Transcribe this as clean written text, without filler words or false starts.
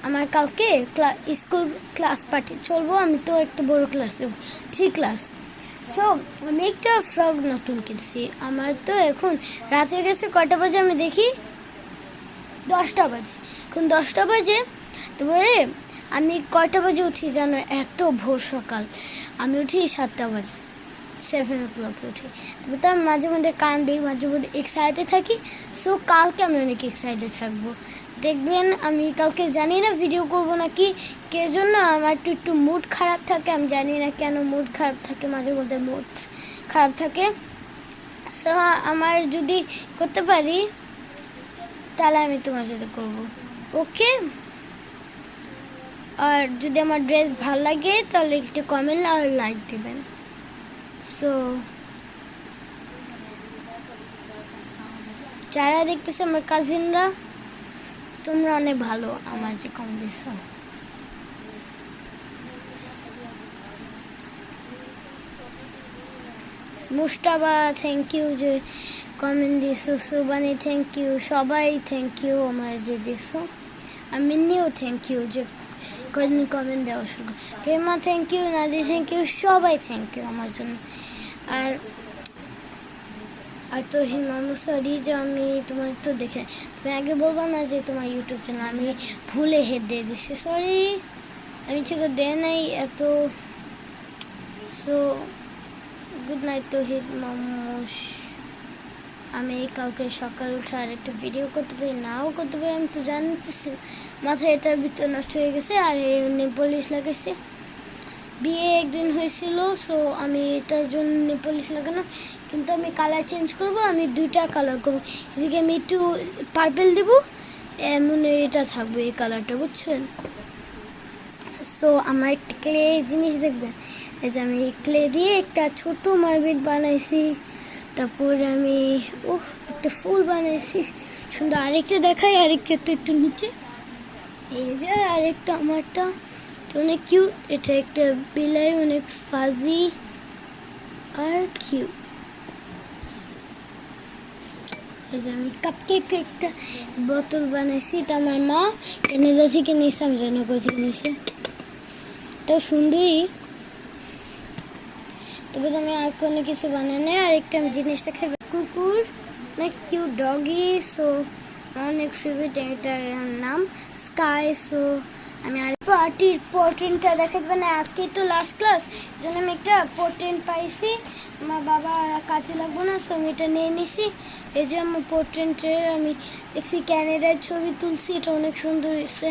আমার কালকে school class party চলবো। আমি তো একটা বড় ক্লাসে 3 ক্লাস। সো আমি একটা ফ্রক নতুন কিনছি। আমার তো এখন রাতে গেছে, কয়টা বাজে আমি দেখি 10টা বাজে। এখন 10টা বাজে, তারপরে আমি কয়টা বাজে উঠি জানো? এত ভোর সকাল। আমি উঠি 7টা বাজে, 7 o'clock উঠি। তারপর তো আমি মাঝে মধ্যে কান্দি, মাঝে মধ্যে এক্সাইটেড থাকি। সো কালকে আমি অনেক এক্সাইটেড থাকবো। দেখবেন আমি কালকে জানি না ভিডিও করবো নাকি, কে জন্য আমার একটু মুড খারাপ থাকে। আমি জানি না কেন মুড খারাপ থাকে, মাঝে মধ্যে মুড খারাপ থাকে। সো আমার যদি করতে পারি তাহলে আমি তোমার সাথে করবো, ওকে? আর যদি আমার ড্রেস ভালো লাগে তাহলে একটু কমেন্ট আর লাইক দিবেন। সো যারা দেখতেছে আমার কাজিনরা, তোমরা অনেক ভালো আমার যে কমেন্ট দিচ্ছ। মুস্তাবা থ্যাংক ইউ যে কমেন্ট দিছো, সুবানি থ্যাংক ইউ, সবাই থ্যাংক ইউ আমার যে দিছো। আমিনিও থ্যাংক ইউ যে কমেন্ট দেওয়া শুরু। Prema thank you, Nadi thank you, সবাই থ্যাংক ইউ আমার জন্য। আর তো হিমামু সরি যে আমি তোমার তো দেখে, তুমি আগে বলবো না যে তোমার ইউটিউব চ্যানেল, আমি ভুলে হেড দিয়ে দিচ্ছি, সরি। আমি ঠিক দে নাই এত। সো গুড নাইট তো হিট মামুস। আমি কালকে সকাল উঠে আর একটা ভিডিও করতে পারি, নাও করতে পারি, আমি তো জানতেছি। মাথায় এটার ভিতর নষ্ট হয়ে গেছে। আর এই নেলপলিশ লাগাইছে, বিয়ে একদিন হয়েছিল। সো আমি এটার জন্য নেলপলিশ লাগানো, কিন্তু আমি কালার চেঞ্জ করব। আমি 2টা কালার করবো। এদিকে আমি একটু পার্পেল দেবো, এমন এটা থাকবে এই কালারটা, বুঝছেন? সো আমার একটা ক্লে জিনিস দেখবেন, এই যে আমি ক্লে দিয়ে একটা ছোট মার্বেল বানাইছি। তারপরে আমি একটা ফুল বানাইছি সুন্দর। আরেকটা দেখাই, আরেকটা একটু নিচে, এই যে আরেকটা আমারটা তো অনেক কিউট। এটা একটা বিলাই, অনেক ফাজি আর কিউট। এই যে আমি কাপকেক একটা বোতল বানাইছি, এটা আমার মা ক্যানাডা থেকে নিয়েছে, আমি জানি কোথায় নিয়েছে, তো সুন্দরই। তবে আমি আর কোনো কিছু বানাই না। আর একটা আমি জিনিস দেখাই, কুকুর অনেক কিউট ডগি। সো অনেক ফেভারিট, এটার নাম স্কাই। সো আমি আর পার্টির পোর্ট্রেটটা দেখাতে না, আজকেই তো লাস্ট ক্লাস, এই জন্য আমি একটা পোর্ট্রেট পাইছি। আমার বাবা কাজে লাগবো না, সো আমি এটা নিয়ে নিছি। এই যে আমার পোর্ট্রেটের আমি দেখছি ক্যানাডার ছবি তুলছি, এটা অনেক সুন্দর হয়েছে।